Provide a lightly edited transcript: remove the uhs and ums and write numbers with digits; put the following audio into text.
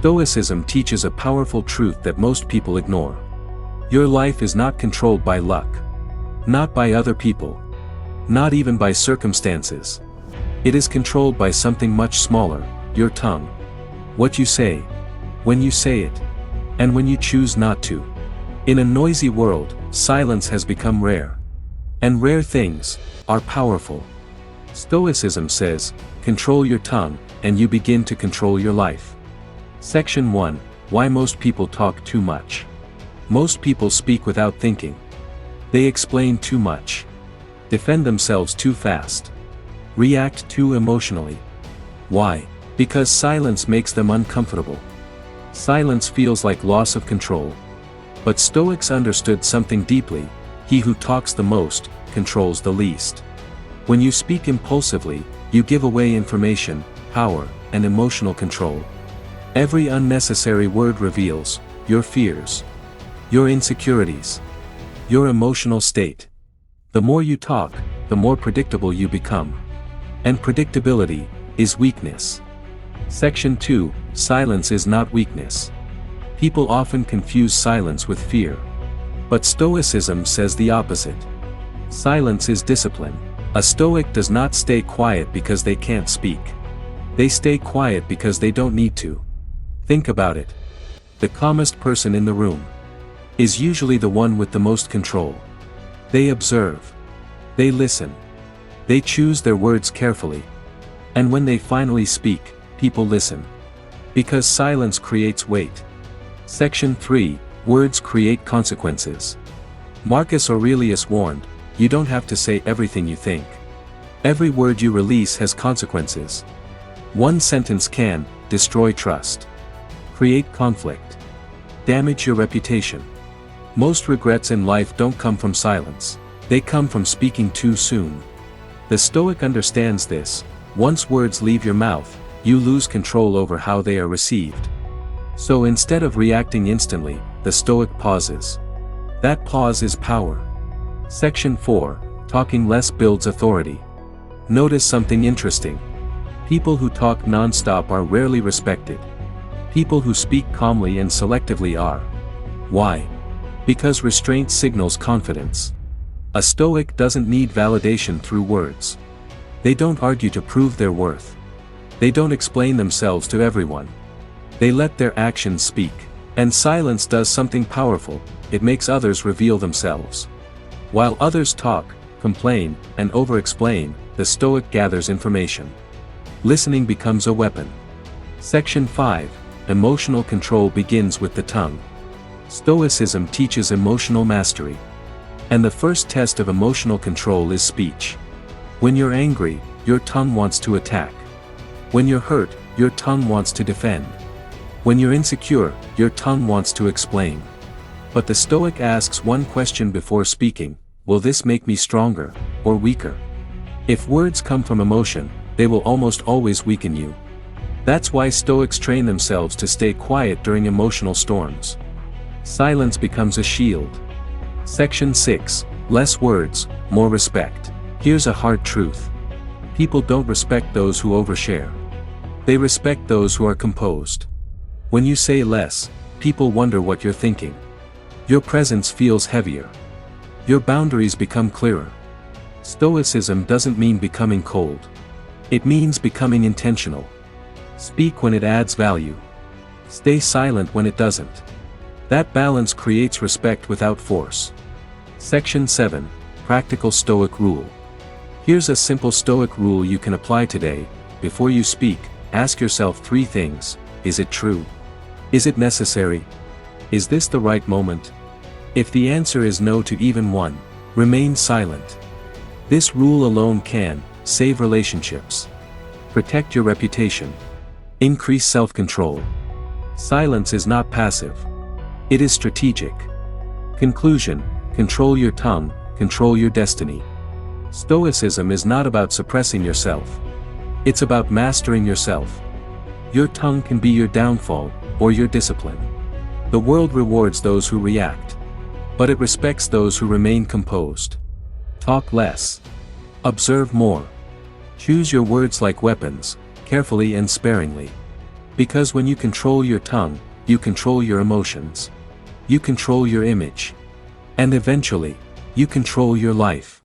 Stoicism teaches a powerful truth that most people ignore. Your life is not controlled by luck. Not by other people. Not even by circumstances. It is controlled by something much smaller, your tongue. What you say. When you say it. And when you choose not to. In a noisy world, silence has become rare. And rare things are powerful. Stoicism says, control your tongue, and you begin to control your life. Section 1. Why most people talk too much. Most people speak without thinking. They explain too much. Defend themselves too fast. React too emotionally. Why? Because silence makes them uncomfortable. Silence feels like loss of control. But Stoics understood something deeply: he who talks the most, controls the least. When you speak impulsively, you give away information, power, and emotional control. Every unnecessary word reveals your fears, your insecurities, your emotional state. The more you talk, the more predictable you become. And predictability is weakness. Section 2. Silence is not weakness. People often confuse silence with fear. But Stoicism says the opposite. Silence is discipline. A Stoic does not stay quiet because they can't speak. They stay quiet because they don't need to. Think about it. The calmest person in the room is usually the one with the most control. They observe. They listen. They choose their words carefully. And when they finally speak, people listen. Because silence creates weight. Section 3. Words create consequences. Marcus Aurelius warned, you don't have to say everything you think. Every word you release has consequences. One sentence can destroy trust, create conflict, damage your reputation. Most regrets in life don't come from silence. They come from speaking too soon. The Stoic understands this. Once words leave your mouth, you lose control over how they are received. So instead of reacting instantly, the Stoic pauses. That pause is power. Section 4. Talking less builds authority. Notice something interesting. People who talk non-stop are rarely respected. People who speak calmly and selectively are. Why? Because restraint signals confidence. A Stoic doesn't need validation through words. They don't argue to prove their worth. They don't explain themselves to everyone. They let their actions speak. And silence does something powerful: it makes others reveal themselves. While others talk, complain, and over-explain, the Stoic gathers information. Listening becomes a weapon. Section 5. Emotional control begins with the tongue. Stoicism teaches emotional mastery. And the first test of emotional control is speech. When you're angry, your tongue wants to attack. When you're hurt, your tongue wants to defend. When you're insecure, your tongue wants to explain. But the Stoic asks one question before speaking: will this make me stronger, or weaker? If words come from emotion, they will almost always weaken you. That's why Stoics train themselves to stay quiet during emotional storms. Silence becomes a shield. Section 6. Less words, more respect. Here's a hard truth. People don't respect those who overshare. They respect those who are composed. When you say less, people wonder what you're thinking. Your presence feels heavier. Your boundaries become clearer. Stoicism doesn't mean becoming cold. It means becoming intentional. Speak when it adds value. Stay silent when it doesn't. That balance creates respect without force. Section 7. Practical Stoic Rule. Here's a simple Stoic rule you can apply today. Before you speak, ask yourself 3 things. Is it true? Is it necessary? Is this the right moment? If the answer is no to even one, remain silent. This rule alone can save relationships, protect your reputation, increase self-control. Silence is not passive. It is strategic. Conclusion: control your tongue, control your destiny. Stoicism is not about suppressing yourself. It's about mastering yourself. Your tongue can be your downfall, or your discipline. The world rewards those who react. But it respects those who remain composed. Talk less. Observe more. Choose your words like weapons, carefully and sparingly. Because when you control your tongue, you control your emotions. You control your image. And eventually, you control your life.